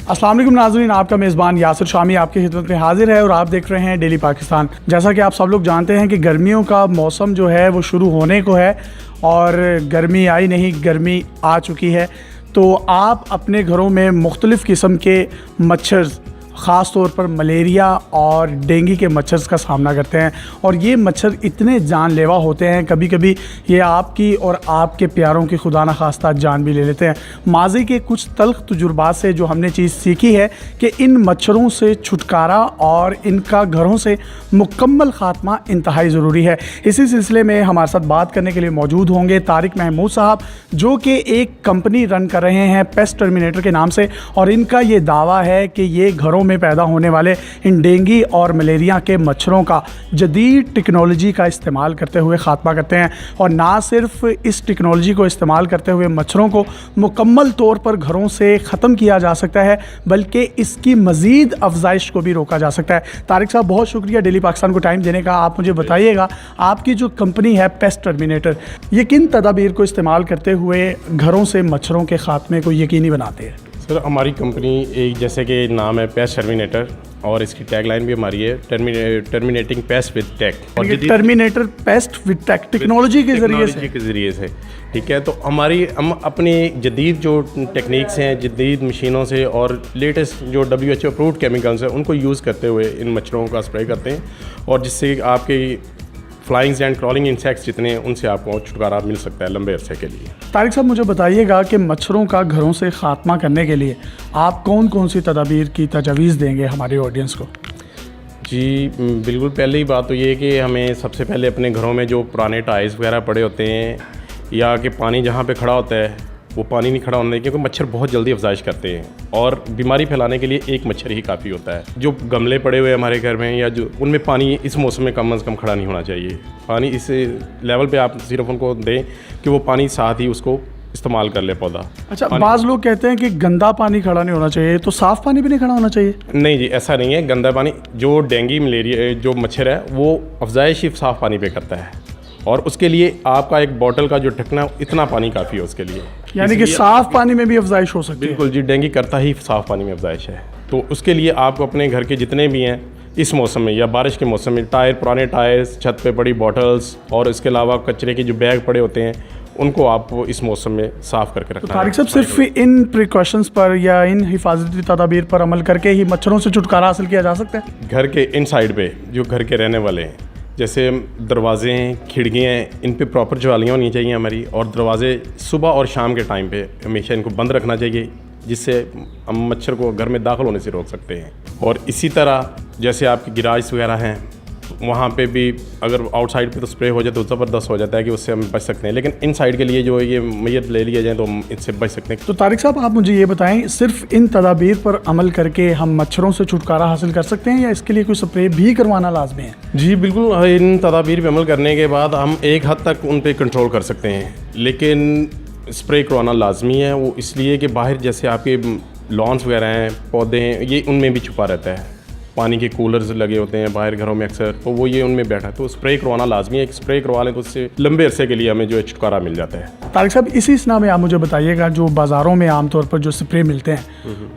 अस्सलाम वालेकुम नाज़रीन, आपका मेज़बान यासिर शामी आपकी खिदमत में हाजिर है और आप देख रहे हैं डेली पाकिस्तान। जैसा कि आप सब लोग जानते हैं कि गर्मियों का मौसम जो है वो शुरू होने को है और गर्मी आई नहीं, गर्मी आ चुकी है। तो आप अपने घरों में मुख्तलिफ़ किस्म के मच्छर, ख़ास तौर पर मलेरिया और डेंगू के मच्छर का सामना करते हैं और ये मच्छर इतने जानलेवा होते हैं, कभी कभी ये आपकी और आपके प्यारों की खुदा न खास्ता जान भी ले लेते हैं। माजी के कुछ तल्ख़ तजुर्बात से जो हमने चीज़ सीखी है कि इन मच्छरों से छुटकारा और इनका घरों से मुकम्मल ख़ात्मा इंतहाई ज़रूरी है। इसी सिलसिले में हमारे साथ बात करने के लिए मौजूद होंगे तारिक महमूद साहब, जो कि एक कंपनी रन कर रहे हैं पेस्ट टर्मिनेटर के नाम से, और इनका ये दावा है कि ये घरों में पैदा होने वाले इन डेंगू और मलेरिया के मच्छरों का जदीद टेक्नोलॉजी का इस्तेमाल करते हुए ख़ात्मा करते हैं। और ना सिर्फ इस टेक्नोलॉजी को इस्तेमाल करते हुए मच्छरों को मुकम्मल तौर पर घरों से ख़त्म किया जा सकता है, बल्कि इसकी मज़ीद अफजाइश को भी रोका जा सकता है। तारिक साहब, बहुत शुक्रिया डेली पाकिस्तान को टाइम देने का। आप मुझे बताइएगा, आपकी जो कंपनी है पेस्ट टर्मिनेटर, ये किन तदाबीर को इस्तेमाल करते हुए घरों से मच्छरों के ख़ात्मे को यकीनी बनाते हैं? सर, हमारी कंपनी एक जैसे कि नाम है पेस्ट टर्मिनेटर और इसकी टैगलाइन भी हमारी है टर्मिनेटिंग पेस्ट विद टेक। और terminator paste with tech technology के ज़रिए से ठीक है। तो हम अपनी जदीद जो टेक्निक्स हैं, जदीद मशीनों से और लेटेस्ट जो WHO अप्रूव्ड केमिकल्स हैं उनको यूज़ करते हुए इन मच्छरों का स्प्रे करते हैं, और जिससे आपकी फ्लाइंग्स एंड क्रॉलिंग इंसेक्ट्स जितने हैं उनसे आपको छुटकारा मिल सकता है लंबे अरसे के लिए। तारिक साहब, मुझे बताइएगा कि मच्छरों का घरों से ख़ात्मा करने के लिए आप कौन कौन सी तदाबीर की तजवीज़ देंगे हमारे ऑडियंस को? जी बिल्कुल, पहली बात तो ये है कि हमें सबसे पहले अपने घरों में जो पुराने टाइल्स वगैरह पड़े होते हैं या कि पानी जहाँ पे खड़ा होता है वो पानी नहीं खड़ा होने, क्योंकि मच्छर बहुत जल्दी अफजाइश करते हैं और बीमारी फैलाने के लिए एक मच्छर ही काफ़ी होता है। जो गमले पड़े हुए हमारे घर में या जो उनमें पानी इस मौसम में कम से कम खड़ा नहीं होना चाहिए। पानी इस लेवल पे आप सिर्फ उनको दें कि वो पानी साथ ही उसको इस्तेमाल कर ले पौधा। अच्छा, बाज़ लोग कहते हैं कि गंदा पानी खड़ा नहीं होना चाहिए, तो साफ़ पानी भी नहीं खड़ा होना चाहिए? नहीं जी, ऐसा नहीं है। गंदा पानी, जो डेंगू मलेरिया जो मच्छर है वो अफजाइश ही साफ़ पानी पे करता है, और उसके लिए आपका एक बोतल का जो ढकना इतना पानी काफ़ी है उसके लिए। यानी कि साफ़ पानी में भी अफजाइश हो सकती है? बिल्कुल जी, डेंगू करता ही साफ़ पानी में अफजाइश है। तो उसके लिए आपको अपने घर के जितने भी हैं इस मौसम में या बारिश के मौसम में टायर, पुराने टायर्स, छत पे पड़ी बॉटल्स और इसके अलावा कचरे के जो बैग पड़े होते हैं उनको आप इस मौसम में साफ़ करके रखना है। तारिक साहब, सिर्फ इन प्रिकॉशंस पर या इन हिफाजती तदाबीर पर अमल करके ही मच्छरों से छुटकारा हासिल किया जा सकता है? घर के इन साइड पे जो घर के रहने वाले हैं, जैसे दरवाजे हैं, खिड़कियाँ हैं, इन पे प्रॉपर जालियाँ होनी चाहिए हमारी, और दरवाजे सुबह और शाम के टाइम पे हमेशा इनको बंद रखना चाहिए, जिससे हम मच्छर को घर में दाखिल होने से रोक सकते हैं। और इसी तरह जैसे आपके गिराज वगैरह हैं वहाँ पे भी अगर आउटसाइड पे तो स्प्रे हो जाए तो ज़बरदस्त हो जाता है कि उससे हम बच सकते हैं, लेकिन इन साइड के लिए जो ये मेजर ले लिए जाए तो हम इससे बच सकते हैं। तो तारिक साहब, आप मुझे ये बताएं, सिर्फ इन तदाबीर पर अमल करके हम मच्छरों से छुटकारा हासिल कर सकते हैं या इसके लिए कोई स्प्रे भी करवाना लाजमी है? जी बिल्कुल, इन तदाबीर पर अमल करने के बाद हम एक हद तक उन पर कंट्रोल कर सकते हैं, लेकिन स्प्रे करवाना लाजमी है। वो इसलिए कि बाहर जैसे आपके लॉन्स वगैरह हैं, पौधे हैं, ये उनमें भी छुपा रहता है। पानी के कूलर्स लगे होते हैं बाहर घरों में अक्सर, तो वो ये उनमें बैठा है, तो स्प्रे करवाना लाजमी है। स्प्रे करवा लें तो उससे लंबे अरसे के लिए हमें जो है छुटकारा मिल जाता है। तारिक साहब, इसी सिलसिले में आप मुझे बताइएगा, जो बाज़ारों में आमतौर पर जो स्प्रे मिलते हैं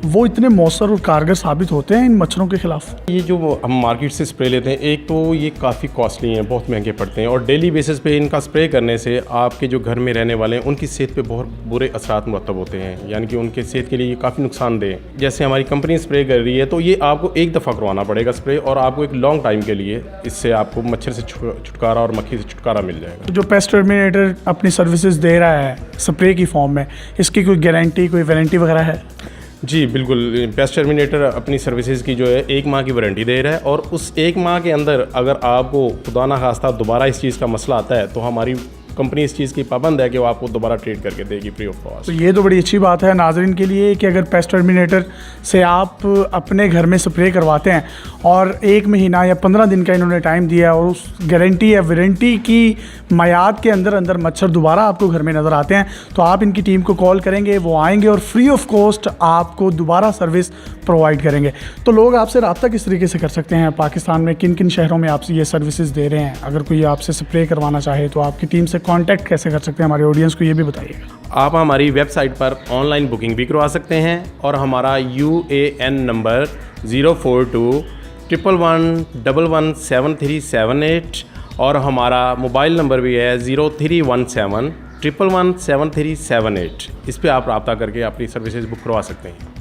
वो इतने मौसर और कारगर साबित होते हैं इन मच्छरों के खिलाफ? ये जो हम मार्केट से स्प्रे लेते हैं, एक तो ये काफ़ी कॉस्टली हैं, बहुत महंगे पड़ते हैं, और डेली बेसिस पे इनका स्प्रे करने से आपके जो घर में रहने वाले हैं उनकी सेहत पे बहुत बुरे असरात मुरतब होते हैं, यानी कि उनके सेहत के लिए ये काफ़ी नुकसानदेह है। जैसे हमारी कंपनी स्प्रे कर रही है तो ये आपको एक दफ़ा करवाना पड़ेगा स्प्रे, और आपको एक लॉन्ग टाइम के लिए इससे आपको मच्छर से छुटकारा और मक्खी से छुटकारा मिल जाएगा। जो पेस्ट टर्मिनेटर अपनी सर्विसेज दे रहा है स्प्रे की फॉर्म में, इसकी कोई गारंटी, कोई वारंटी वगैरह है? जी बिल्कुल, पेस्ट टर्मिनेटर अपनी सर्विसेज की जो है 1 माह की वारंटी दे रहा है, और उस 1 माह के अंदर अगर आपको खुदा ना खास्ता दोबारा इस चीज़ का मसला आता है तो हमारी कंपनी इस चीज़ की पाबंद है कि वो आपको दोबारा ट्रीट करके देगी फ्री ऑफ कॉस्ट। तो ये तो बड़ी अच्छी बात है नाजरीन के लिए कि अगर पेस्ट टर्मिनेटर से आप अपने घर में स्प्रे करवाते हैं और 1 महीना या 15 दिन का इन्होंने टाइम दिया और उस गारंटी या वारंटी की मयाद के अंदर अंदर मच्छर दोबारा आपको घर में नज़र आते हैं, तो आप इनकी टीम को कॉल करेंगे, वो आएंगे और फ्री ऑफ कॉस्ट आपको दोबारा सर्विस प्रोवाइड करेंगे। तो लोग आपसे रब्ता किस तरीके से कर सकते हैं? पाकिस्तान में किन किन शहरों में आप ये सर्विसेज दे रहे हैं? अगर कोई आपसे स्प्रे करवाना चाहे तो आपकी टीम से कांटेक्ट कैसे कर सकते हैं हमारे ऑडियंस को, ये भी बताइएगा। आप हमारी वेबसाइट पर ऑनलाइन बुकिंग भी करवा सकते हैं और हमारा UAN नंबर 04211117378 और हमारा मोबाइल नंबर भी है 0317 1117378। इस पे आप रब्ता करके अपनी सर्विसेज बुक करवा सकते हैं।